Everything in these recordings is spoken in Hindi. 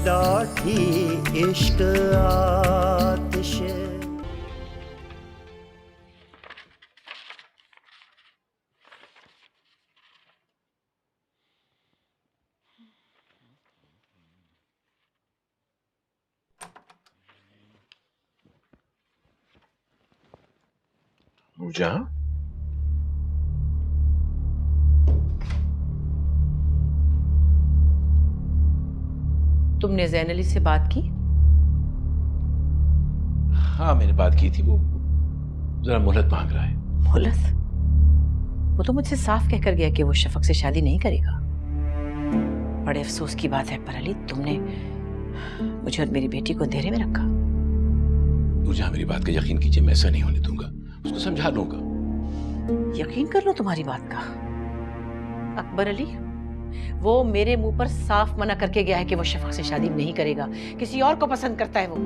डाठी इश्क आतिश। पूजा, तुमने ज़ैन अली से बात की? हाँ मैंने बात की थी, वो जरा मोहलत मांग रहा है। मोहलत? वो तो मुझसे साफ कहकर गया कि वो शफक से शादी नहीं करेगा। बड़े अफसोस की बात है पर अली, तुमने मुझे और मेरी बेटी को अंधेरे में रखा। पूजा मेरी बात का यकीन कीजिए, मैं ऐसा नहीं होने दूंगा, उसको समझा लूंगा। यकीन कर लो तुम्हारी बात का। अकबर अली, वो मेरे मुंह पर साफ मना करके गया है कि वो शफक से शादी नहीं करेगा, किसी और को पसंद करता है। वो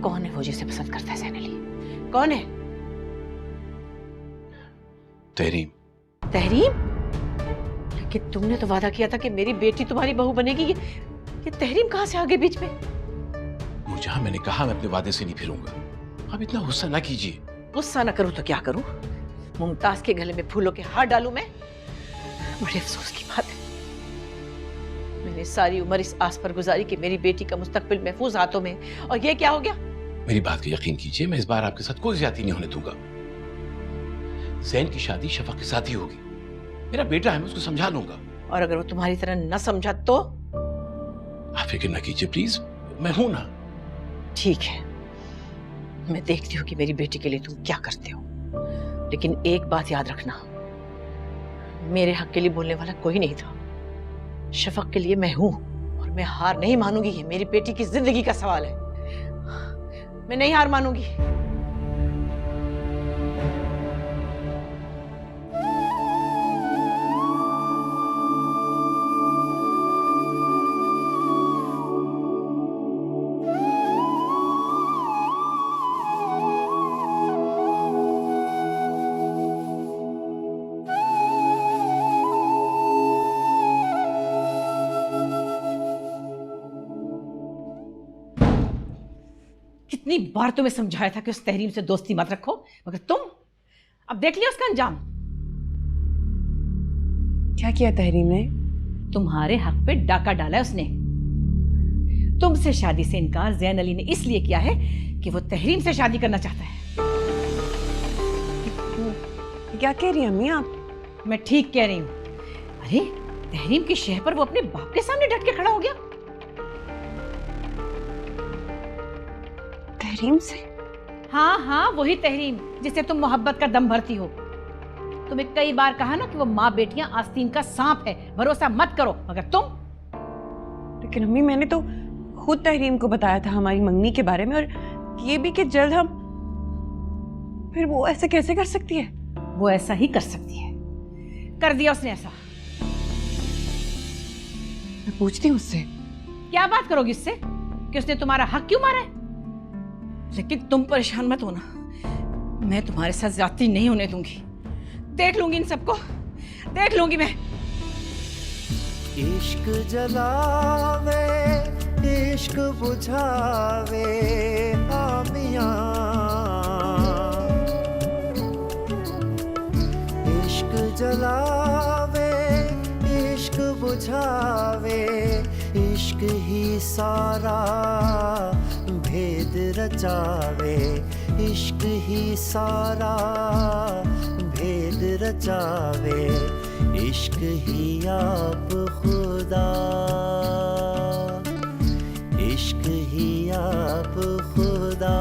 कौन है वो जिसे पसंद करता है ज़ैन अली? कौन है? तहरीम। तहरीम? लेकिन तुमने तो वादा किया था कि मेरी बेटी तुम्हारी बहू बनेगी। ये तहरीम कहां से आ गई बीच में? पूजा मैंने कहा मैं अपने वादे से नहीं फिरूंगा, आप इतना गुस्सा ना कीजिए। गुस्सा ना करूं तो क्या करूं? मुमताज के गले में फूलों के हार डालूं मैं? बड़े अफसोस की बात है, मैंने सारी उम्र इस आस पर गुजारी कि मेरी बेटी का मुस्तकबिल महफूज हाथों में, और ये क्या हो गया? मेरी बात का यकीन कीजिए, मैं इस बार आपके साथ कोई ज्यादती नहीं होने दूंगा। ज़ैन की शादी शफक के साथ ही होगी, मेरा बेटा है, मैं उसको समझा लूंगा। और अगर वो तुम्हारी तरह न समझा तो? आप फिक्र ना कीजिए प्लीज, मैं हूं ना। ठीक है, मैं देखती हूँ कि मेरी बेटी के लिए तुम क्या करते हो, लेकिन एक बात याद रखना, मेरे हक के लिए बोलने वाला कोई नहीं था। शफक के लिए मैं हूं और मैं हार नहीं मानूंगी। ये मेरी बेटी की जिंदगी का सवाल है, मैं नहीं हार मानूंगी। कितनी बार तुम्हें समझाया था कि उस तहरीम से दोस्ती मत रखो, मगर तुम अब देख लिया उसका अंजाम। क्या किया तहरीम ने? तुम्हारे हक पे डाका डाला है उसने। तुमसे शादी से इनकार ज़ैन अली ने इसलिए किया है कि वो तहरीम से शादी करना चाहता है। क्या कह रही हैं अम्मी आप? मैं ठीक कह रही हूं। अरे तहरीम की शह पर वो अपने बाप के सामने डट के खड़ा हो गया। तहरीम से? हाँ हाँ, वही तहरीम जिसे तुम मोहब्बत का दम भरती हो। तुम्हें कई बार कहा ना कि वो माँ बेटियां आस्तीन का सांप है, भरोसा मत करो, मगर तुम। लेकिन अम्मी मैंने तो खुद तहरीम को बताया था हमारी मंगनी के बारे में, और ये भी कि जल्द हम। फिर वो ऐसे कैसे कर सकती है? वो ऐसा ही कर सकती है, कर दिया उसने ऐसा। मैं पूछती हूँ उससे। क्या बात करोगी उससे कि उसने तुम्हारा हक क्यों मारा है? लेकिन तुम परेशान मत होना, मैं तुम्हारे साथ ज्यादती नहीं होने दूंगी। देख लूंगी इन सबको, देख लूंगी मैं। इश्क जलावे इश्क बुझावे हामिया, इश्क जलावे इश्क बुझावे, इश्क ही सारा भेद रचावे, इश्क ही सारा भेद रचावे, इश्क ही आप खुदा, इश्क ही आप खुदा,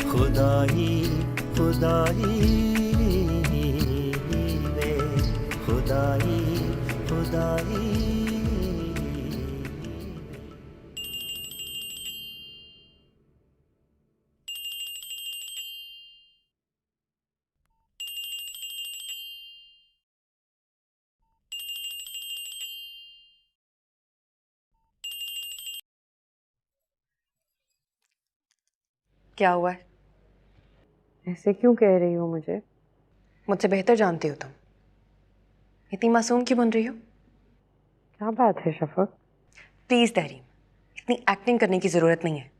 खुदाई खुदाई वे खुदाई खुदाई। क्या हुआ है? ऐसे क्यों कह रही हो मुझे? मुझसे बेहतर जानती हो तुम। इतनी मासूम क्यों बन रही हो? क्या बात है शफक? प्लीज तहरीम, इतनी एक्टिंग करने की जरूरत नहीं है।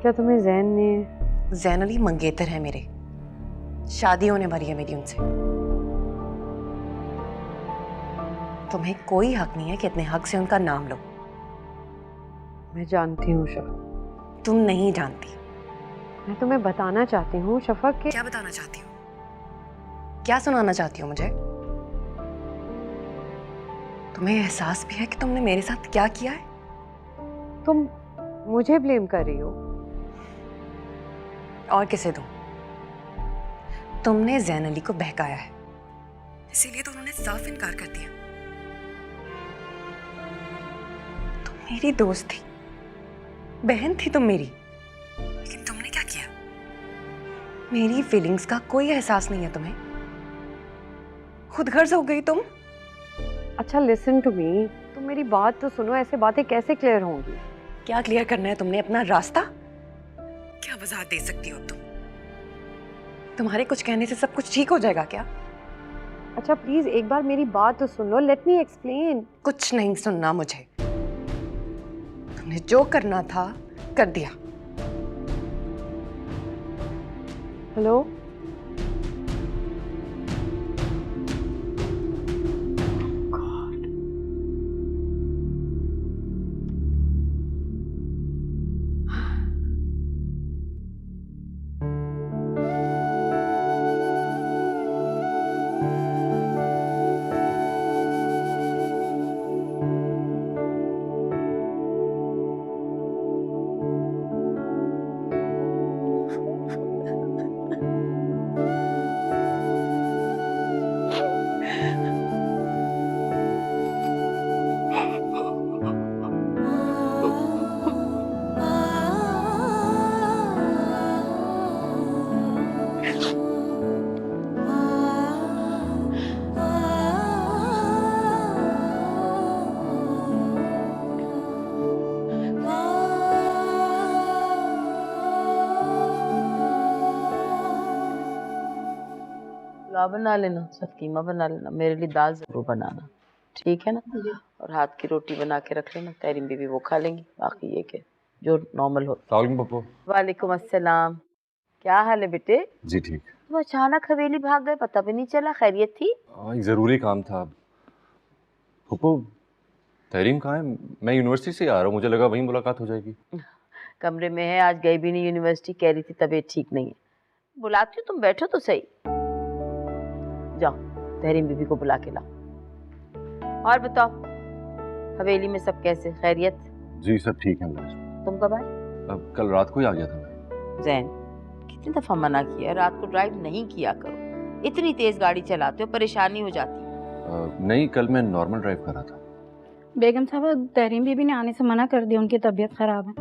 क्या तुम्हें जैन ने? जैन अली मंगेतर है मेरे, शादी होने वाली है मेरी उनसे। तुम्हें कोई हक नहीं है कि इतने हक से उनका नाम लो। मैं जानती हूँ शफक। तुम नहीं जानती। मैं तुम्हें बताना चाहती हूँ शफक के। क्या बताना चाहती हो? क्या सुनाना चाहती हो मुझे? तुम्हें एहसास भी है कि तुमने मेरे साथ क्या किया है? तुम मुझे ब्लेम कर रही हो? और किसे दूं? तुमने जैन अली को बहकाया है, इसीलिए तो उन्होंने साफ इनकार कर दिया। तुम मेरी दोस्त थी, बहन थी तुम मेरी, लेकिन तुमने क्या किया? मेरी फीलिंग्स का कोई एहसास नहीं है तुम्हें। खुदगर्ज हो गई तुम। अच्छा लिसन टू मी, तुम मेरी बात तो सुनो। ऐसे बातें कैसे क्लियर होंगी? क्या क्लियर करना है तुमने? अपना रास्ता? क्या वजाहत दे सकती हो अब तुम? तुम्हारे कुछ कहने से सब कुछ ठीक हो जाएगा क्या? अच्छा प्लीज एक बार मेरी बात तो सुन लो। Let me explain. कुछ नहीं सुनना मुझे। तुमने जो करना था कर दिया। हेलो? पुलाव बना लेना, सब कीमा बना लेना, मेरे लिए दाल जरूर बनाना, ठीक है ना? और हाथ की रोटी बना के रख लेना, तहरीम बीबी वो खा लेंगी, बाकी ये के जो नॉर्मल हो। पप्पू। वालेकुम अस्सलाम। क्या हाल है बेटे? जी ठीक। तुम अचानक हवेली भाग गए, पता भी नहीं चला। खैरियत थी? एक ज़रूरी काम था। पप्पू तहरीम कहाँ है? मैं यूनिवर्सिटी से आ रहा हूँ, मुझे लगा वहीं मुलाकात हो जाएगी। कमरे में है, आज गई भी नहीं यूनिवर्सिटी, कह रही थी तबीयत ठीक नहीं है। बुलाती हूँ, तुम बैठो तो सही। जाओ तहरीम बीबी को बुला के लाओ। और बताओ हवेली में सब कैसे? खैरियत? जी सब ठीक है। मैं तुम कब आए? अब कल रात को ही आ गया था मैं। जैन, कितनी दफा मना किया रात को ड्राइव नहीं किया करो, इतनी तेज गाड़ी चलाते हो, परेशानी हो जाती है। नहीं, कल मैं नॉर्मल ड्राइव कर रहा था। बेगम साहब, तहरीम बीबी ने आने से मना कर दिया, उनकी तबीयत खराब है।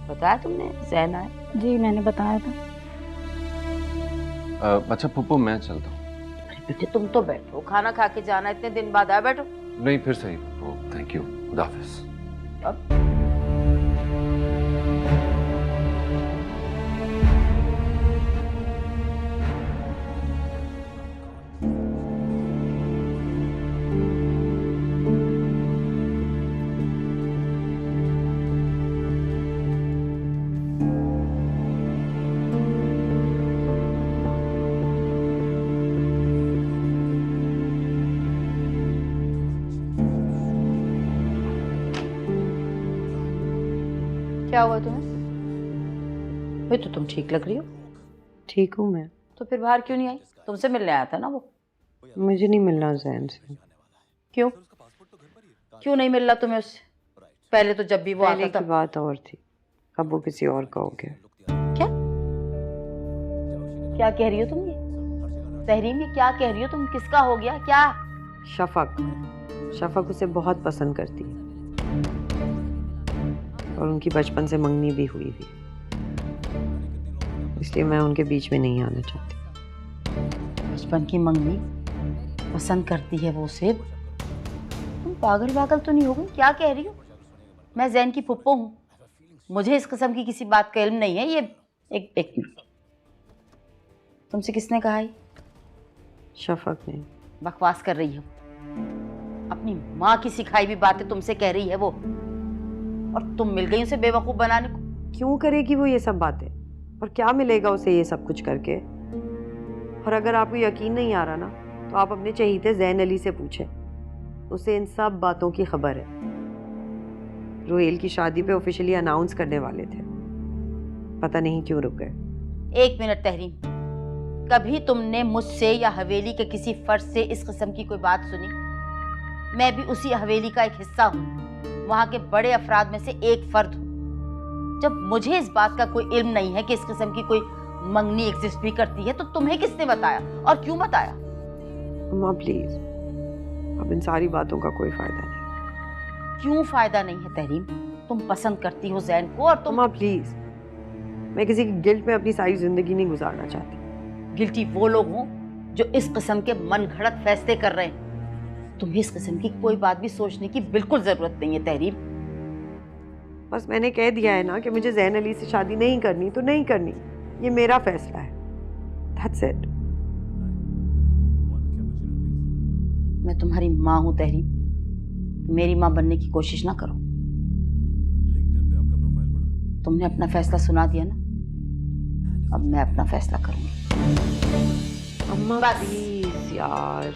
बताया तुमने जैन आए? जी मैंने बताया था। अच्छा पप्पू मैं चलता हूँ। अरे बेटे तुम तो बैठो, खाना खा के जाना, इतने दिन बाद आए। बैठो। नहीं फिर सही पप्पू, थैंक यू, खुदा हाफिज। क्या हुआ तुम्हें? भाई तो तुम ठीक लग रही हो। ठीक हूँ मैं। तो फिर बाहर क्यों नहीं आई? तुमसे मिलने आया था ना वो। मुझे नहीं मिलना जैन से। क्यों? क्यों नहीं मिल रहा तुम्हें उससे? पहले तो जब भी वो पहले आता की था। बात और थी, अब वो किसी और का हो गया। क्या क्या कह रही हो तुम? ये तहरीम, ये क्या कह रही हो तुम? किसका हो गया क्या? शफक उसे बहुत पसंद करती है और उनकी बचपन से मंगनी भी हुई थी, इसलिए मैं उनके बीच में नहीं आना चाहती। बचपन की मंगनी पसंद करती है वो उसे? तुम पागल तो नहीं हो गई? क्या कह रही हो? मैं जैन की फुप्पो हूँ, मुझे इस किस्म की किसी बात का इल्म नहीं है। ये एक मिनट, तुमसे किसने कहा है? शफक ने। बकवास कर रही है वो। अपनी माँ की सिखाई हुई बातें तुमसे कह रही है वो, और तुम मिल गई उसे बेवकूफ बनाने को। क्यों करेगी वो ये सब बातें, और क्या मिलेगा उसे ये सब कुछ करके? और अगर आपको यकीन नहीं आ रहा ना, तो आप अपने चहीते ज़ैन अली से पूछें, उसे इन सब बातों की खबर है। रोहेल की शादी पे ऑफिशियली अनाउंस करने वाले थे, पता नहीं क्यों रुक गए। एक मिनट तहरीम, कभी तुमने मुझसे या हवेली के किसी फर्द से इस किस्म की कोई बात सुनी? मैं भी उसी हवेली का एक हिस्सा हूँ, वहाँ के बड़े अफराद में से एक फर्द हूँ। जब मुझे इस बात का कोई इल्म नहीं है कि इस किस्म की कोई मंगनी एग्जिस्ट भी करती है, तो तुम्हें किसने बताया और क्यों बताया? अम्मा प्लीज, अब इन सारी बातों का कोई फायदा नहीं। क्यों फायदा नहीं है तहरीम? तुम पसंद करती हो जैन को, और तुम। अम्मा प्लीज, मैं किसी की गिल्ट में अपनी सारी जिंदगी नहीं गुजारना चाहती। गिल्टी वो लोग हों जो इस किस्म के मनगढ़ंत फैसले कर रहे हैं। तुम्हें इस किस्म की कोई बात भी सोचने की बिल्कुल जरूरत नहीं है तहरीम। बस मैंने कह दिया है ना कि मुझे ज़ैन अली से शादी नहीं करनी तो नहीं करनी, ये मेरा फैसला है। That's it. मैं तुम्हारी माँ हूँ तहरीम, मेरी माँ बनने की कोशिश ना करो। तुमने अपना फैसला सुना दिया ना, अब मैं अपना फैसला करूंगी। अम्मा बस। प्लीज यार।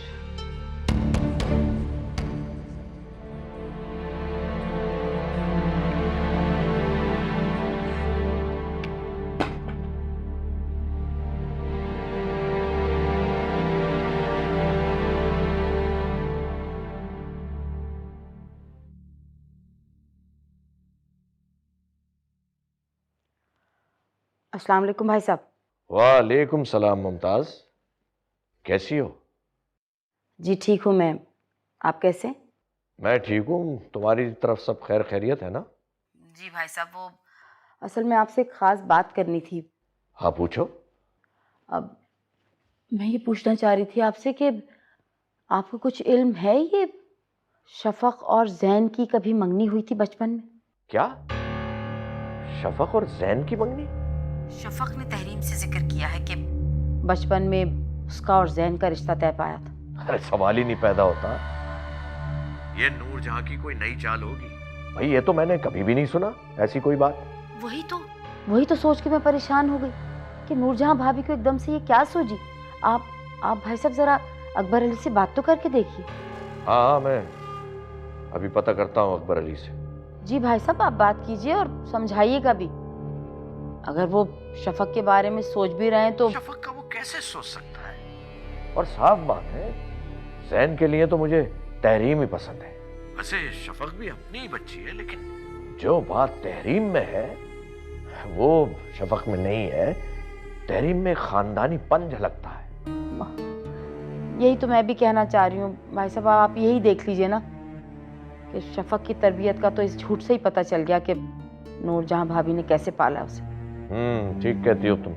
अस्सलाम वालेकुम भाई साहब। वालेकुम सलाम मुमताज, कैसी हो? जी ठीक हूँ मैं, आप कैसे? मैं ठीक हूँ, तुम्हारी तरफ सब खैर खैरियत है ना? जी भाई साहब, वो असल में आपसे एक ख़ास बात करनी थी। हाँ पूछो। अब मैं ये पूछना चाह रही थी आपसे कि आपको कुछ इल्म है ये शफक और जैन की कभी मंगनी हुई थी बचपन में? क्या? शफक और जैन की मंगनी? शफक ने तहरीम से जिक्र किया है कि बचपन में उसका और जैन का रिश्ता तय पाया था। अरे सवाल ही नहीं पैदा होता, ये नूर जहाँ की कोई नई चाल होगी। भाई ये तो मैंने कभी भी नहीं सुना ऐसी कोई बात। वही तो सोच के मैं परेशान हो गई कि नूरजहां भाभी को एकदम से ये क्या सूझी। आप भाई साहब जरा अकबर अली से बात तो करके देखिए। हाँ मैं अभी पता करता हूँ अकबर अली से। जी भाई साहब, आप बात कीजिए और समझाइएगा भी। अगर वो शफक के बारे में सोच भी रहे हैं तो। शफक का वो कैसे सोच सकता है? और साफ बात है, जैन के लिए तो मुझे तहरीम ही पसंद है। वैसे शफक भी अपनी ही बच्ची है, लेकिन जो बात तहरीम में है वो शफक में नहीं है। तहरीम में खानदानी पन झलकता है। यही तो मैं भी कहना चाह रही हूँ भाई साहब, आप यही देख लीजिए ना कि शफक की तरबियत का तो इस झूठ से ही पता चल गया कि नूरजहां भाभी ने कैसे पाला उसे। ठीक कहती हो तुम।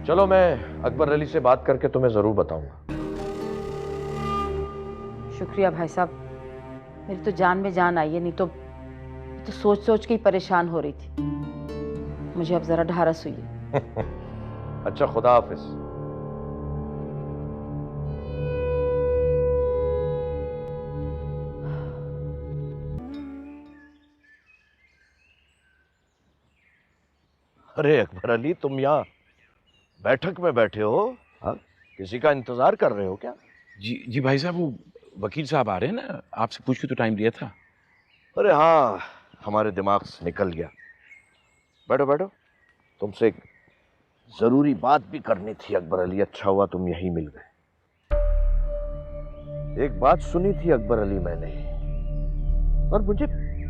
चलो मैं अकबर अली से बात करके तुम्हें जरूर बताऊंगा। शुक्रिया भाई साहब, मेरी तो जान में जान आई है, नहीं तो सोच सोच के ही परेशान हो रही थी। मुझे अब जरा ढारस हुई है। अच्छा, खुदा हाफिज। अरे अकबर अली, तुम यहाँ बैठक में बैठे हो? हाँ, किसी का इंतजार कर रहे हो क्या? जी भाई साहब, वो वकील साहब आ रहे हैं ना, आपसे पूछ के तो टाइम दिया था। अरे हाँ, हमारे दिमाग से निकल गया। बैठो बैठो, तुमसे एक जरूरी बात भी करनी थी अकबर अली। अच्छा हुआ तुम यहीं मिल गए। एक बात सुनी थी अकबर अली मैंने, और मुझे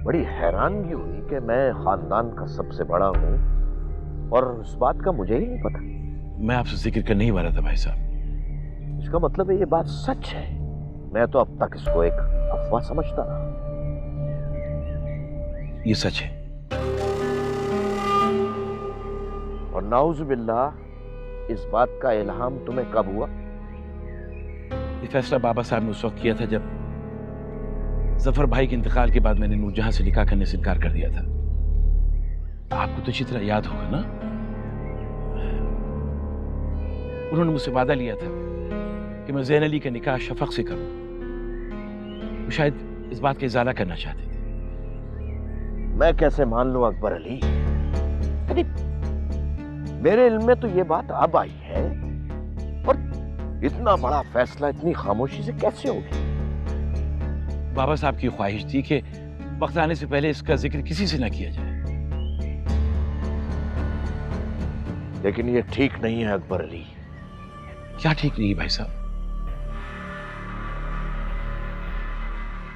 बड़ी हैरानगी हुई कि मैं खानदान का सबसे बड़ा हूं और उस बात का मुझे ही नहीं पता। मैं आपसे जिक्र करने ही वाला था भाई साहब। इसका मतलब है ये बात सच है? मैं तो अब तक इसको एक अफवाह समझता रहा। ये सच है। और नाउज़ बिल्लाह, इस बात का इल्हाम तुम्हें कब हुआ? ये फैसला बाबा साहब ने उस वक्त किया था जब जफर भाई के इंतकाल के बाद मैंने नूरजहां से निकाह करने से इनकार कर दिया था। आपको तो अच्छी तरह याद होगा ना, उन्होंने मुझसे वादा लिया था कि मैं ज़ैन अली का निकाह शफक से करूं। वो शायद इस बात का इजाला करना चाहते थे। मैं कैसे मान लूं अकबर अली? अरे मेरे इल्म में तो ये बात अब आई है, और इतना बड़ा फैसला इतनी खामोशी से कैसे हो गया? बाबा साहब की ख्वाहिश थी कि वक्त आने से पहले इसका जिक्र किसी से ना किया जाए। लेकिन ये ठीक नहीं है अकबर अली। क्या ठीक नहीं भाई साहब?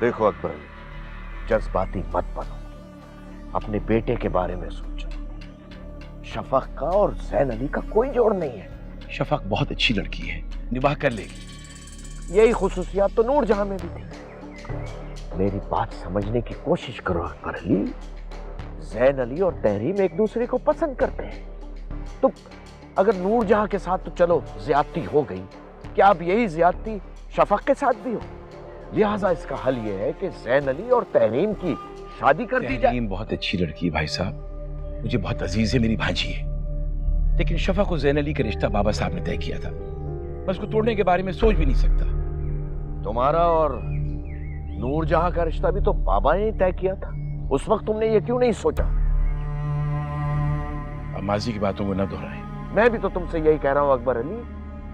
देखो अकबर अली, जज्बाती मत बनो, अपने बेटे के बारे में सोचो। शफक का और ज़ैन अली का कोई जोड़ नहीं है। शफक बहुत अच्छी लड़की है, निबाह कर लेगी। यही खुसूसियात तो नूरजहां में भी थी। मेरी बात समझने की कोशिश करो अकबर अली। ज़ैन अली और तहरीम एक दूसरे को पसंद करते हैं, तो अगर नूरजहां के साथ तो चलो ज्यादती हो गई, क्या अब यही ज्यादती शफक के साथ भी हो? लिहाजा इसका हल यह है कि ज़ैन अली और तहरीम की शादी कर दी जाए। तहरीम बहुत अच्छी लड़की है भाई साहब, मुझे बहुत अजीज है, मेरी भांजी है। लेकिन शफक और ज़ैन अली का रिश्ता बाबा साहब ने तय किया था, मैं उसको तोड़ने के बारे में सोच भी नहीं सकता। तुम्हारा और नूरजहां का रिश्ता भी तो बाबा ने तय किया था। उस वक्त तुमने ये क्यों नहीं सोचा? अब माजी की बातों को न दोहराएं। मैं भी तो तुमसे यही कह रहा हूं अकबर अली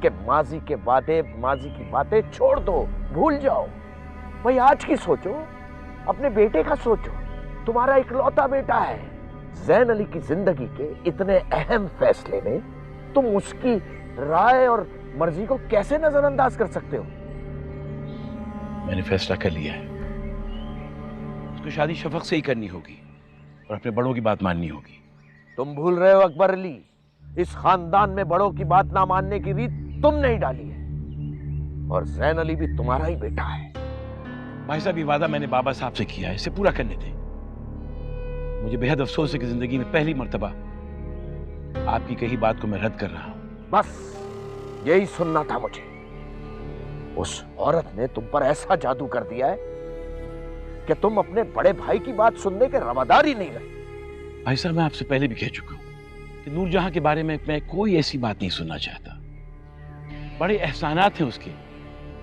कि माजी के वादे, माजी की बातें छोड़ दो, भूल जाओ। भाई आज की सोचो, अपने बेटे का सोचो। तुम्हारा इकलौता बेटा है। ज़ैन अली की जिंदगी के इतने अहम फैसले में तुम उसकी राय और मर्जी को कैसे नजरअंदाज कर सकते हो? मैंने फैसला कर लिया है, उसको शादी शफक से ही करनी होगी और अपने बड़ों की बात माननी होगी। तुम भूल रहे हो अकबर अली, इस खानदान में बड़ों की बात ना मानने की रीत तुमने ही डाली है, और ज़ैन अली भी तुम्हारा ही बेटा है। भाई साहब, ये वादा मैंने बाबा साहब से किया है, इसे पूरा करने दें। मुझे बेहद अफसोस है कि जिंदगी में पहली मर्तबा आपकी कही बात को मैं रद्द कर रहा हूं। बस यही सुनना था मुझे। उस औरत ने तुम पर ऐसा जादू कर दिया है कि तुम अपने बड़े भाई की बात सुनने के रवादार ही नहीं रहे। भाई साहब, मैं आपसे पहले भी कह चुका हूं कि नूरजहां के बारे में मैं कोई ऐसी बात नहीं सुनना चाहता। बड़े एहसानात हैं उसके,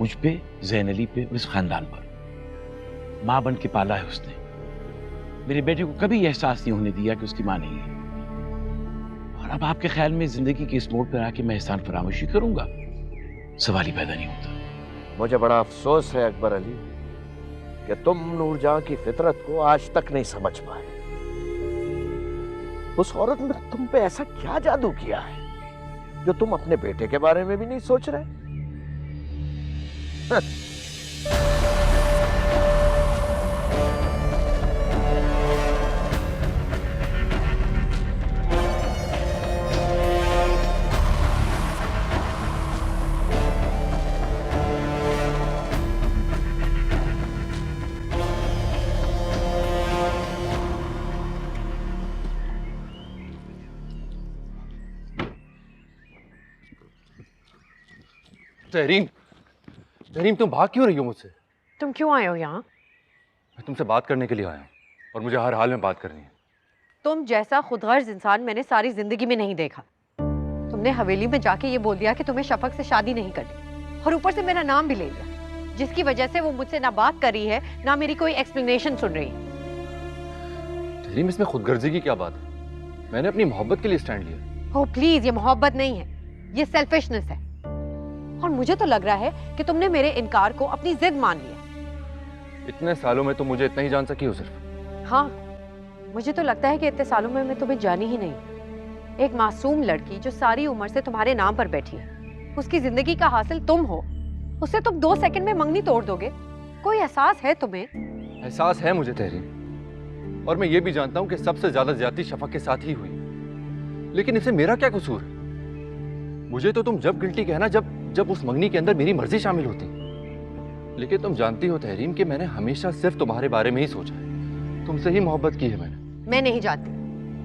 मुझ पे, ज़ैन अली पे, इस खानदान पर। मां बन के पाला है उसने। मेरे बेटे को कभी एहसास नहीं होने दिया कि उसकी मां नहीं है। और अब आपके ख्याल में जिंदगी के इस मोड़ पर आके मैं एहसान फरामोशी करूंगा? सवाल ही पैदा नहीं होता। मुझे बड़ा अफसोस है अकबर अली कि तुम नूरजहां की फितरत को आज तक नहीं समझ पाए। उस औरत ने तुम पे ऐसा क्या जादू किया है जो तुम अपने बेटे के बारे में भी नहीं सोच रहे? तहरीम, तहरीम तुम भाग क्यों रही हो मुझसे? तुम क्यों आए हो यहाँ? मैं तुमसे बात करने के लिए आया हूँ और मुझे हर हाल में बात करनी है। तुम जैसा खुदगर्ज इंसान मैंने सारी जिंदगी में नहीं देखा। तुमने हवेली में जाके ये बोल दिया कि तुम्हें शफक से शादी नहीं करनी, और ऊपर से मेरा नाम भी ले लिया, जिसकी वजह से वो मुझसे ना बात कर रही है ना मेरी कोई एक्सप्लेनेशन सुन रही है। तहरीम, इसमें खुदगर्जी की क्या बात है? मैंने अपनी मोहब्बत के लिए स्टैंड लिया। ओह प्लीज, ये मोहब्बत नहीं है, ये सेल्फिशनेस है। और मुझे तो लग रहा है कि तुमने मेरे इनकार को अपनी जिद मान लिया। इतने सालों में तुम मुझे इतना ही जान सकी हो सिर्फ? हाँ, मुझे तो लगता है कि इतने सालों में मैं तुम्हें जानी ही नहीं। एक मासूम लड़की जो सारी उम्र से तुम्हारे नाम पर बैठी है, उसकी जिंदगी का हासिल तुम हो, उससे तुम 2 सेकंड में मंगनी तोड़ दोगे? कोई एहसास है तुम्हें? एहसास है मुझे तहरीम, और मैं ये भी जानता हूँ कि सबसे ज्यादा ज्यादती शफक के साथ ही हुई, लेकिन इससे मेरा क्या कसूर है? मुझे तो तुम जब गिल्टी कहना जब उस मंगनी के अंदर मेरी मर्जी शामिल होती। लेकिन तुम जानती हो तहरीम कि मैंने हमेशा सिर्फ तुम्हारे बारे में ही सोचा है, तुमसे ही मोहब्बत की है मैंने। मैं नहीं जानती,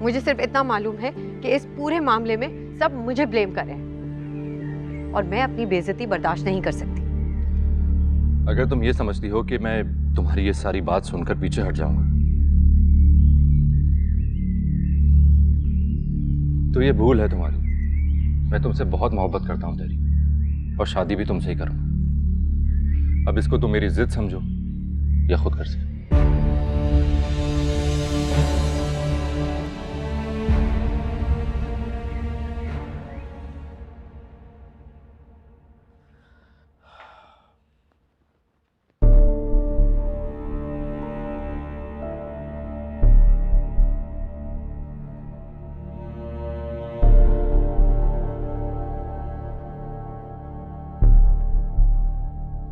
मुझे सिर्फ इतना मालूम है कि इस पूरे मामले में सब मुझे ब्लेम कर रहे हैं, और मैं अपनी बेइज्जती बर्दाश्त नहीं कर सकती। अगर तुम ये समझती हो कि मैं तुम्हारी ये सारी बात सुनकर पीछे हट जाऊंगा, तो ये भूल है तुम्हारी। मैं तुमसे बहुत मोहब्बत करता हूँ तेरी, और शादी भी तुमसे ही करूँगा। अब इसको तुम मेरी जिद समझो या खुद कर सकते।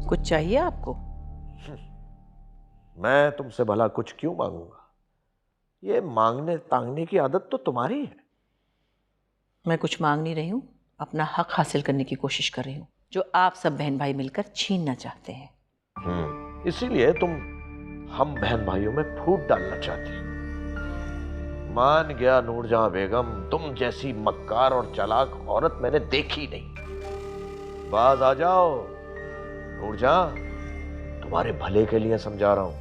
कुछ चाहिए आपको? मैं तुमसे भला कुछ क्यों मांगूंगा? ये मांगने तांगने की आदत तो तुम्हारी है। मैं कुछ मांग नहीं रही हूँ, अपना हक हासिल करने की कोशिश कर रही हूँ, जो आप सब बहन भाई मिलकर छीनना चाहते हैं। इसीलिए तुम हम बहन भाइयों में फूट डालना चाहती हो। मान गया नूरजहां बेगम, तुम जैसी मक्कार और चालाक औरत मैंने देखी नहीं। बाज आ जाओ नूरजहां, तुम्हारे भले के लिए समझा रहा हूं।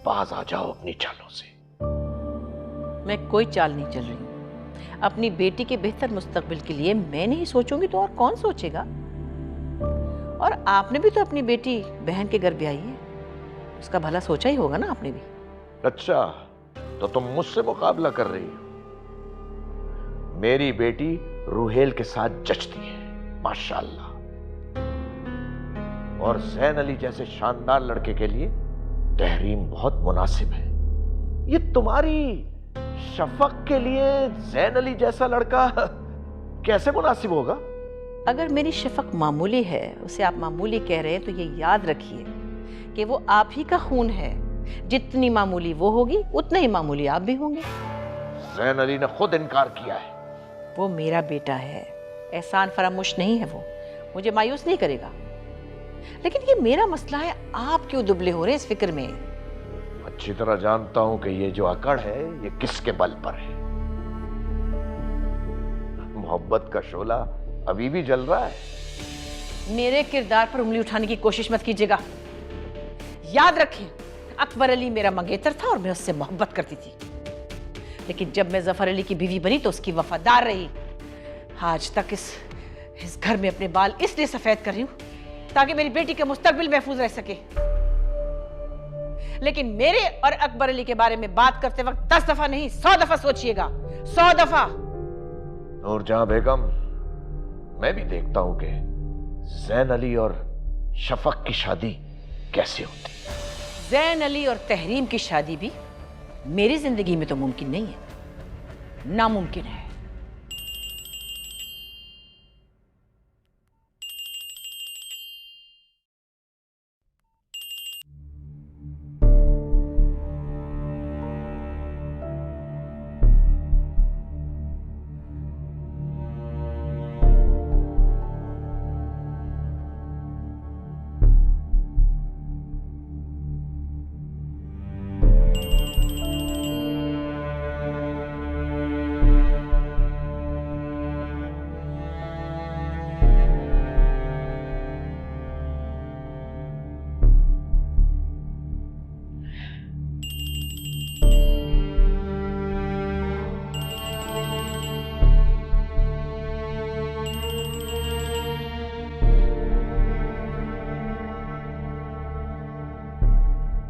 बाज आ जाओ अपनी चालों से। मैं कोई चाल नहीं चल रही हूँ। अपनी बेटी के बेहतर मुस्तकबिल के लिए मैं नहीं सोचूंगी तो और कौन सोचेगा? और आपने भी तो अपनी बेटी बहन के घर ब्याई है, उसका भला सोचा ही होगा ना आपने भी। अच्छा, तो तुम मुझसे मुकाबला कर रही हो? मेरी बेटी रूहेल के साथ जचती है माशाल्लाह, और जैन अली जैसे शानदार लड़के के लिए तहरीम बहुत मुनासिब है। ये तुम्हारी शफक के लिए जैन अली जैसा लड़का कैसे मुनासिब होगा? अगर मेरी शफक मामूली है, उसे आप मामूली कह रहे हैं, तो ये याद रखिए कि वो आप ही का खून है। जितनी मामूली वो होगी उतना ही मामूली आप भी होंगे। जैन अली ने खुद इनकार किया है। वो मेरा बेटा है, एहसान फरामोश नहीं है वो, मुझे मायूस नहीं करेगा। लेकिन ये मेरा मसला है, आप क्यों दुबले हो रहे हैं इस फिक्र में? अच्छी तरह जानता हूं कि ये जो अकड़ है ये किसके बल पर है। मोहब्बत का शोला अभी भी जल रहा है। मेरे किरदार पर उंगली उठाने की कोशिश मत कीजिएगा। याद रखें, अकबर अली मेरा मंगेतर था और मैं उससे मोहब्बत करती थी, लेकिन जब मैं जफर अली की बीवी बनी तो उसकी वफादार रही। आज तक इस घर में अपने बाल इसलिए सफेद कर रही हूं ताकि मेरी बेटी का मुस्तकबिल महफूज रह सके। लेकिन मेरे और अकबर अली के बारे में बात करते वक्त 10 दफा नहीं 100 दफा सोचिएगा, 100 दफा। नूरजहां बेगम, मैं भी देखता हूं कि जैन अली और शफक की शादी कैसे होती है। जैन अली और तहरीम की शादी भी मेरी जिंदगी में तो मुमकिन नहीं है, नामुमकिन है।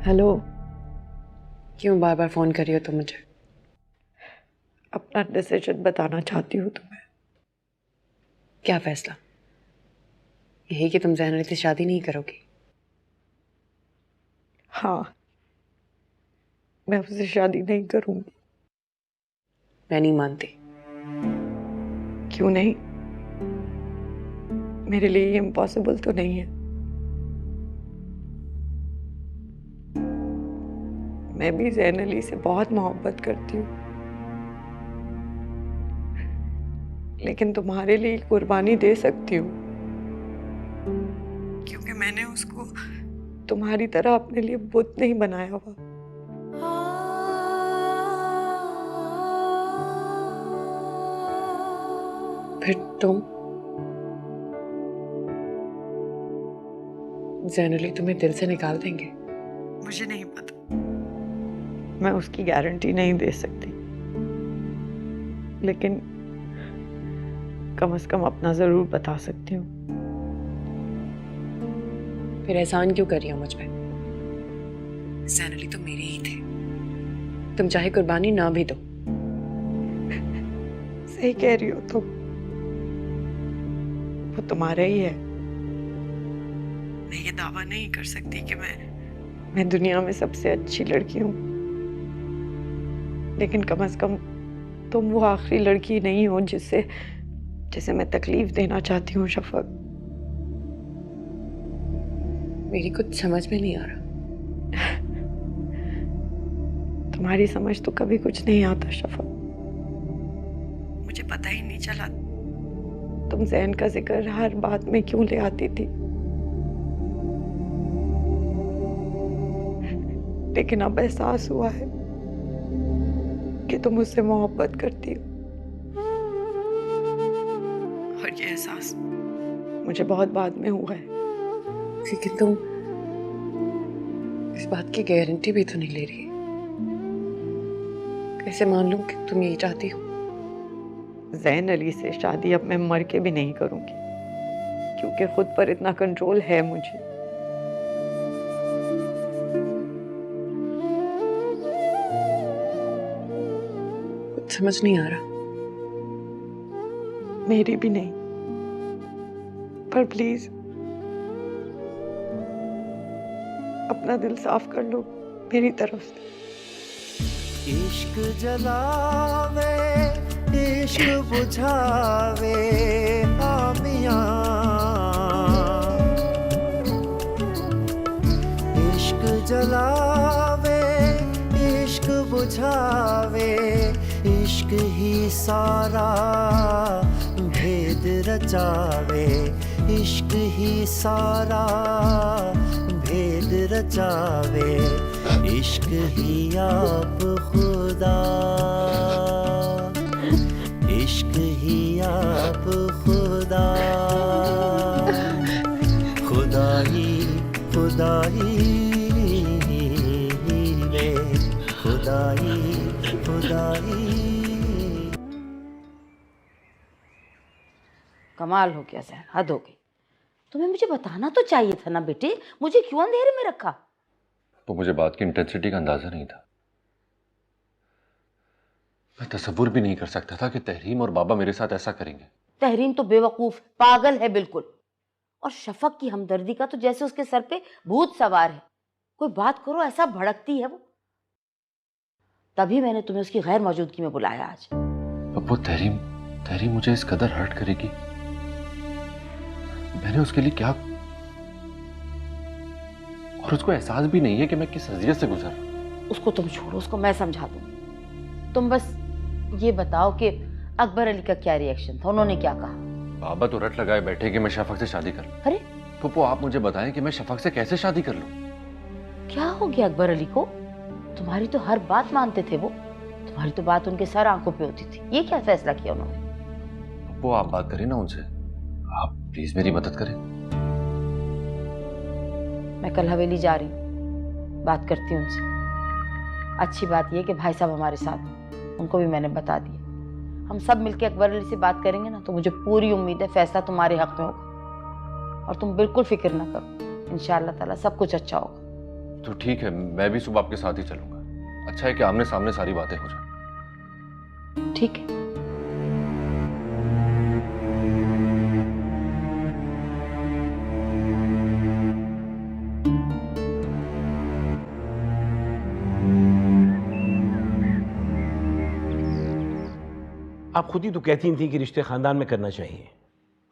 हेलो, क्यों बार बार फ़ोन कर रही हो तुम मुझे? अपना डिसीजन बताना चाहती हूँ तुम्हें। क्या फैसला? यही कि तुम जैन अली से शादी नहीं करोगी? हाँ, मैं उससे शादी नहीं करूँगी। मैं नहीं मानती। क्यों नहीं? मेरे लिए ये इम्पॉसिबल तो नहीं है। मैं भी जैन अली से बहुत मोहब्बत करती हूँ, लेकिन तुम्हारे लिए कुर्बानी दे सकती हूँ, क्योंकि मैंने उसको तुम्हारी तरह अपने लिए बुत नहीं बनाया हुआ। फिर तुम, जैन अली तुम्हें दिल से निकाल देंगे? मुझे नहीं पता, मैं उसकी गारंटी नहीं दे सकती, लेकिन कम से कम अपना जरूर बता सकती हूँ। फिर एहसान क्यों कर रही हो मुझ पे? ज़ैन अली तो मेरे ही थे, तुम चाहे कुर्बानी ना भी दो। सही कह रही हो तुम, वो तुम्हारा ही है। मैं ये दावा नहीं कर सकती कि मैं दुनिया में सबसे अच्छी लड़की हूँ, लेकिन कम से कम तुम वो आखिरी लड़की नहीं हो जिसे मैं तकलीफ देना चाहती हूँ। शफक, मेरी कुछ समझ में नहीं आ रहा। तुम्हारी समझ तो कभी कुछ नहीं आता शफक। मुझे पता ही नहीं चला तुम ज़ैन का जिक्र हर बात में क्यों ले आती थी, लेकिन अब एहसास हुआ है कि तुम मुझसे मोहब्बत करती हो। और ये एहसास मुझे बहुत बाद में हुआ है, लेकिन तुम इस बात की गारंटी भी तो नहीं ले रही। कैसे मान लूं कि तुम यही चाहती हो? ज़ैन अली से शादी अब मैं मर के भी नहीं करूंगी, क्योंकि खुद पर इतना कंट्रोल है मुझे। कुछ समझ नहीं आ रहा। मेरी भी नहीं, पर प्लीज अपना दिल साफ कर लो मेरी तरफ से। इश्क जलावे इश्क बुझावे आमियां, इश्क जलावे इश्क बुझावे, इश्क ही सारा भेद रचावे, इश्क ही सारा भेद रचावे, इश्क ही आप खुदा, इश्क ही आप खुदा, खुदाई खुदाई रे खुदाई खुदाई। कमाल हो गया ज़ैन, हद हो गई। तुम्हें मुझे बताना तो चाहिए था ना बेटे, मुझे क्यों अंधेरे में रखा? तो मुझे बात की इंटेंसिटी का अंदाजा नहीं था। मैं तसव्वुर भी नहीं कर सकता था कि तहरीम और बाबा मेरे साथ ऐसा करेंगे। तहरीम तो बेवकूफ पागल है बिल्कुल, और शफक की हमदर्दी का तो जैसे उसके सर पे भूत सवार है। कोई बात करो ऐसा भड़कती है वो। तभी मैंने तुम्हें उसकी गैर मौजूदगी में बुलाया आज। पप्पू, तहरीम मुझे इस कदर हर्ट करेगी? मैंने उसके लिए क्या, और उसको एहसास भी नहीं है कि मैं किस अज़ियत से गुजर रहा हूं। उसको तुम छोड़ो, उसको मैं समझा दूंगी। तुम बस ये बताओ कि अकबर अली का क्या रिएक्शन था, उन्होंने क्या कहा? बाबा तो रट लगाए बैठे कि मैं शफक से शादी कर लूं। अरे पप्पू, आप मुझे बताएं कि मैं शफक से कैसे शादी कर लूं? क्या हो गया अकबर अली को? तुम्हारी तो हर बात मानते थे वो, तुम्हारी तो बात उनके सर आंखों पे होती थी। ये क्या फैसला किया उन्होंने? पप्पू, आप बात करें ना उनसे, आप प्लीज मेरी मदद करें। मैं कल हवेली जा रही हूँ, बात करती हूँ उनसे। अच्छी बात यह कि भाई साहब हमारे साथ, उनको भी मैंने बता दिया। हम सब मिलके अकबर अली से बात करेंगे ना, तो मुझे पूरी उम्मीद है फैसला तुम्हारे हक में होगा। और तुम बिल्कुल फिक्र ना करो, इंशाअल्लाह ताला सब कुछ अच्छा होगा। तो ठीक है, मैं भी सुबह आपके साथ ही चलूंगा। अच्छा है कि आमने सामने सारी बातें हो जाए। ठीक है। आप खुद ही तो कहती थी कि रिश्ते खानदान में करना चाहिए।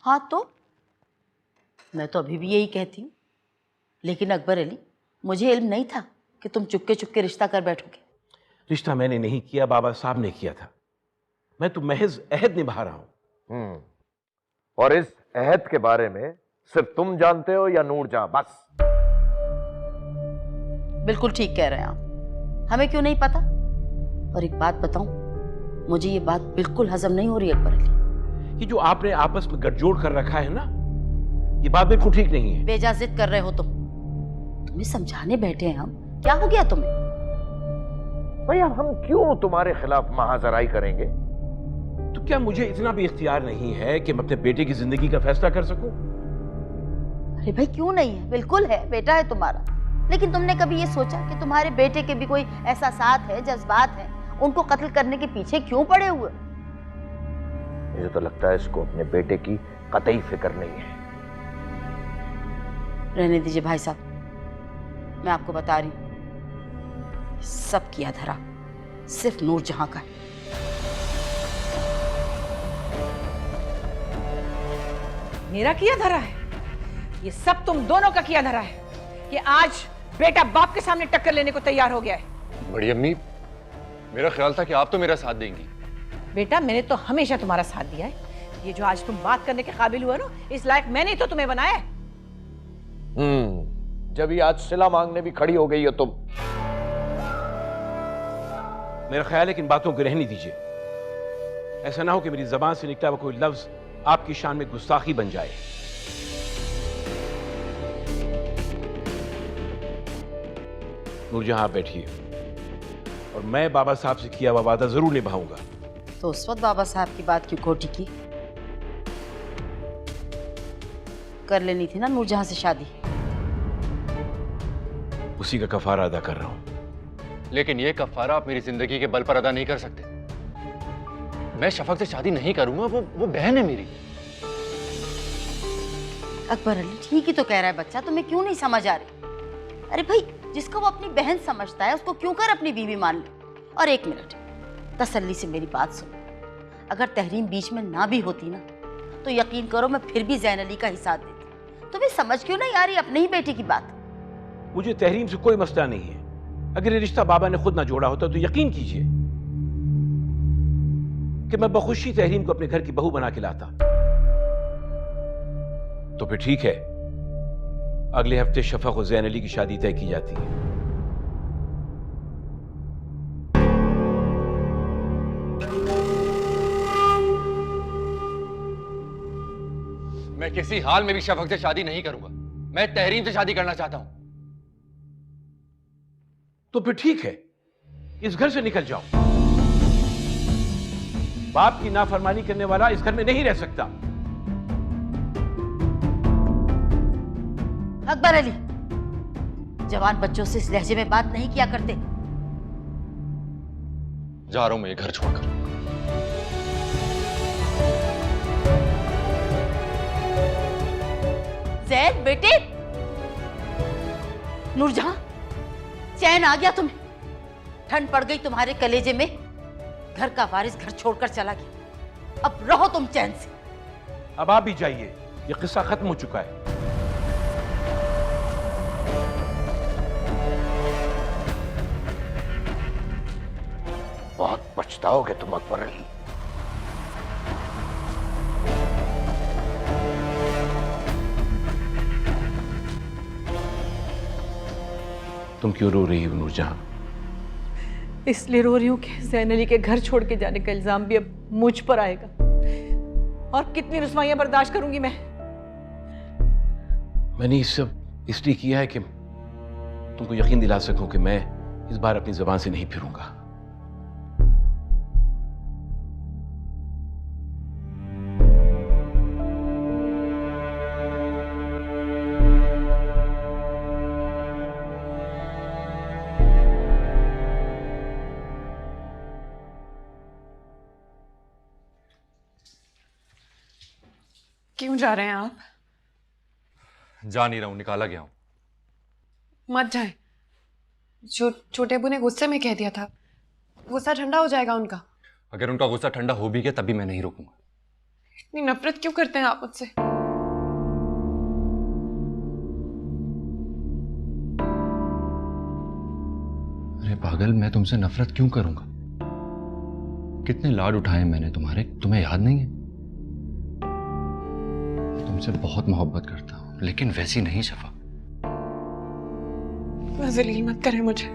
हाँ तो मैं तो अभी भी यही कहती हूँ, लेकिन अकबर अली मुझे इल्म नहीं था कि तुम चुपके चुपके रिश्ता कर बैठोगे। रिश्ता मैंने नहीं किया, बाबा साहब ने किया था। मैं तो महज अहद निभा रहा हूँ। और इस अहद के बारे में सिर्फ तुम जानते हो या नूरजहां? बस। बिल्कुल ठीक कह रहे हैं आप, हमें क्यों नहीं पता? और एक बात बताऊं, मुझे ये बात बिल्कुल हजम नहीं हो रही अकबर अली। ये जो आपने आपस में गठजोड़ कर रखा है ना, ये बात बिल्कुल ठीक नहीं है। बेजा जिद कर रहे हो तुम। तुम्हें समझाने बैठे हैं हम, क्या हो गया तुम्हें? भैया, हम क्यों तुम्हारे खिलाफ महाजराई करेंगे? तो क्या मुझे इतना भी इख्तियार नहीं है कि मैं अपने बेटे की जिंदगी का फैसला कर सकूं? अरे भाई क्यों नहीं है, बिल्कुल है, बेटा है तुम्हारा। लेकिन तुमने कभी ये सोचा कि तुम्हारे बेटे के भी कोई एहसासात है, जज्बात है, उनको कत्ल करने के पीछे क्यों पड़े हुए? मुझे तो लगता है इसको अपने बेटे की कतई फिक्र नहीं है। रहने दीजिए भाई साहब, मैं आपको बता रही हूँ, सब किया धरा सिर्फ नूरजहां का है। मेरा किया धरा है? ये सब तुम दोनों का किया धरा है कि आज बेटा बाप के सामने टक्कर लेने को तैयार हो गया है। बड़ी अम्मी, मेरा ख्याल था कि आप तो मेरा साथ देंगी। बेटा मैंने तो हमेशा तुम्हारा साथ दिया है। ये जो आज तुम बात करने के काबिल हुए ना, इस लायक मैंने ही तो तुम्हें बनाया है। जब ही आज सिला मांगने भी खड़ी हो गई हो तुम। मेरा ख्याल है कि इन बातों को रहने दीजिए। ऐसा ना हो कि मेरी जबान से निकला हुआ कोई लफ्ज आपकी शान में गुस्ताखी बन जाए। नूरजहां, आप बैठिए और मैं बाबा साहब से किया हुआ वादा जरूर निभाऊंगा। तो उस वक्त बाबा साहब की बात क्यों खोटी की? कर लेनी थी ना नूरजहां से शादी। उसी का कफारा अदा कर रहा हूं। लेकिन ये कफारा आप मेरी जिंदगी के बल पर अदा नहीं कर सकते। मैं शफक से शादी नहीं करूंगा, वो बहन है मेरी। अकबर अली ठीक ही तो कह रहा है बच्चा, तुम्हें क्यों नहीं समझ आ रही? अरे भाई, जिसको वो अपनी बहन समझता है उसको क्यों कर अपनी बीवी मान ले। और एक मिनट, तसल्ली से मेरी बात सुनो। अगर तहरीम बीच में ना भी होती ना, तो यकीन करो मैं फिर भी ज़ैन अली का ही साथ देती। तुम्हें समझ क्यों नहीं आ रही अपने ही बेटे की बात? मुझे तहरीम से कोई मसला नहीं है। अगर ये रिश्ता बाबा ने खुद ना जोड़ा होता तो यकीन कीजिए कि मैं बखुशी तहरीम को अपने घर की बहू बना के लाता। तो फिर ठीक है, अगले हफ्ते शफक और ज़ैन अली की शादी तय की जाती है। मैं किसी हाल में भी शफक से शादी नहीं करूंगा। मैं तहरीम से शादी करना चाहता हूं। तो फिर ठीक है, इस घर से निकल जाओ। बाप की नाफरमानी करने वाला इस घर में नहीं रह सकता। अकबर अली, जवान बच्चों से इस लहजे में बात नहीं किया करते। जा रहा हूं मैं ये घर छोड़कर। ज़ैन बेटे, नूरजहां, चैन आ गया तुम्हें? ठंड पड़ गई तुम्हारे कलेजे में? घर का वारिस घर छोड़कर चला गया, अब रहो तुम चैन से। अब आप भी जाइए, ये किस्सा खत्म हो चुका है। बहुत पछताओगे तुम अकबर अली। तुम क्यों रो रही हो नूरजहां? इसलिए रो रही हूँ कि ज़ैन अली के घर छोड़ के जाने का इल्जाम भी अब मुझ पर आएगा। और कितनी रुसवाइयां बर्दाश्त करूंगी मैं? मैंने ये सब इसलिए किया है कि तुमको यकीन दिला सकूं कि मैं इस बार अपनी जबान से नहीं फिरूंगा। क्यों जा रहे हैं आप? जा नहीं रहा हूं, निकाला गया हूं। मत जाए। जो छोटे अबू ने गुस्से में कह दिया था, गुस्सा ठंडा हो जाएगा उनका। अगर उनका गुस्सा ठंडा हो भी गया तब भी मैं नहीं रोकूंगा। इतनी नफरत क्यों करते हैं आप मुझसे? अरे पागल, मैं तुमसे नफरत क्यों करूंगा? कितने लाड उठाए मैंने तुम्हारे, तुम्हें याद नहीं है? तुमसे बहुत मोहब्बत करता हूं, लेकिन वैसी नहीं शफा। जलील मत करें मुझे।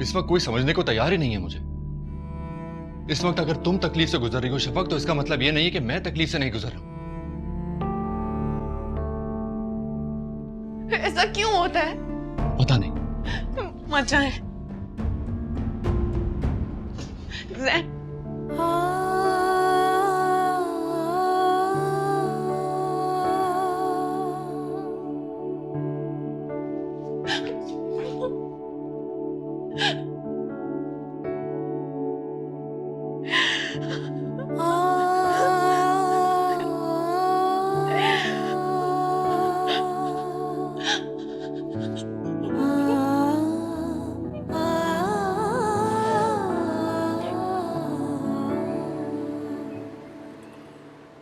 इस वक्त कोई समझने को तैयार ही नहीं है मुझे। इस वक्त अगर तुम तकलीफ से गुजर रही हो शफक, तो इसका मतलब यह नहीं है कि मैं तकलीफ से नहीं गुजर रहा हूं। ऐसा क्यों होता है? पता नहीं। मत जाए। जैन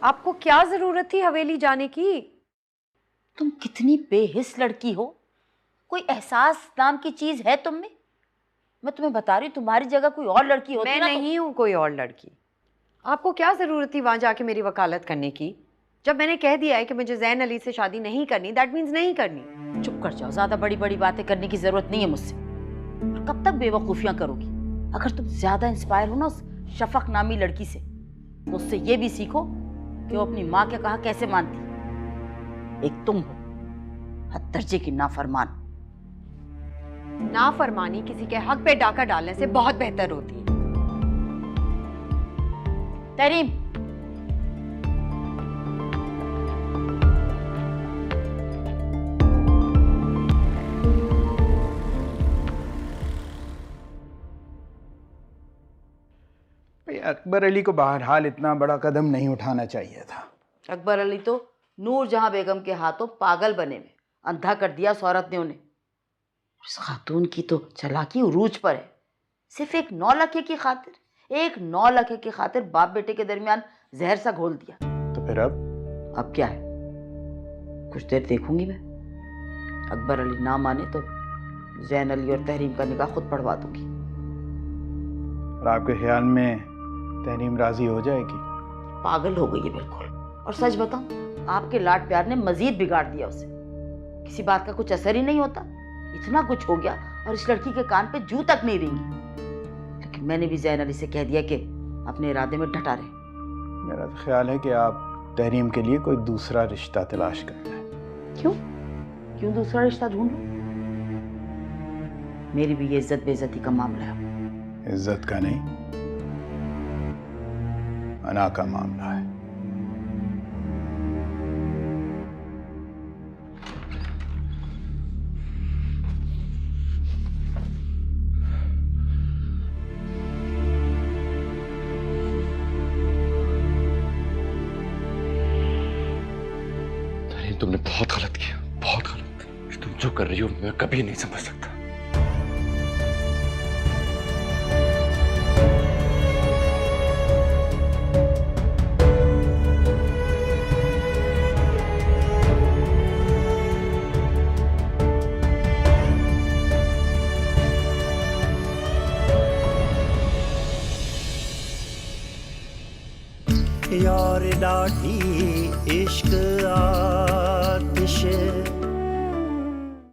आपको क्या जरूरत थी हवेली जाने की? तुम कितनी बेहिस लड़की हो। कोई एहसास नाम की चीज है तुम में? मैं तुम्हें बता रही हूँ, तुम्हारी जगह कोई और लड़की होती मैं ना नहीं हूँ कोई और लड़की। आपको क्या जरूरत थी वहां जाके मेरी वकालत करने की? जब मैंने कह दिया है कि मुझे जैन अली से शादी नहीं करनी, दैट मीन्स नहीं करनी। चुप कर जाओ, ज्यादा बड़ी बड़ी बातें करने की जरूरत नहीं है मुझसे। और कब तक बेवकूफियां करोगी? अगर तुम ज्यादा इंस्पायर हो ना उस शफक नामी लड़की से, तो उससे ये भी सीखो कि वो अपनी माँ के कहा कैसे मानती। एक तुम हो हद दर्जे की नाफरमान। नाफरमानी किसी के हक पे डाका डालने से बहुत बेहतर होती है। तहरीम, भाई अकबर अली को बहरहाल इतना बड़ा कदम नहीं उठाना चाहिए था। अकबर अली तो नूरजहां बेगम के हाथों पागल बने में अंधा कर दिया उस औरत ने उन्हें। उस खातून की तो चालाकी उरूज पर है। सिर्फ एक 9 लखे की खातिर, एक 9 लखे की खातिर बाप बेटे के दरमियान जहर सा घोल दिया। तो फिर अब क्या है? कुछ देर देखूंगी मैं। अकबर अली ना माने तो जैन अली और तहरीम का निकाह खुद पढ़वा दूंगी। और आपके ख्याल में तहरीम राजी हो जाएगी? पागल हो गई है बिल्कुल। और सच बताऊं, आपके लाड प्यार ने मजीद बिगाड़ दिया उसे। किसी बात का कुछ असर ही नहीं होता। इतना कुछ हो गया और इस लड़की के कान पे जू तक नहीं रेंगी। लेकिन मैंने भी जैन अली से कह दिया कि अपने इरादे में डटा रहे। मेरा तो ख्याल है कि आप तहरीम के लिए कोई दूसरा रिश्ता तलाश कर लें। क्यों दूसरा रिश्ता ढूंढ लूं? मेरी भी ये इज्जत बेइज्जती का मामला है। इज्जत का नहीं, अना का मामला है। तुमने बहुत गलत किया, बहुत गलत। तुम जो कर रही हो मैं कभी नहीं समझ सकता। यार डाढ़ी इश्क आतिश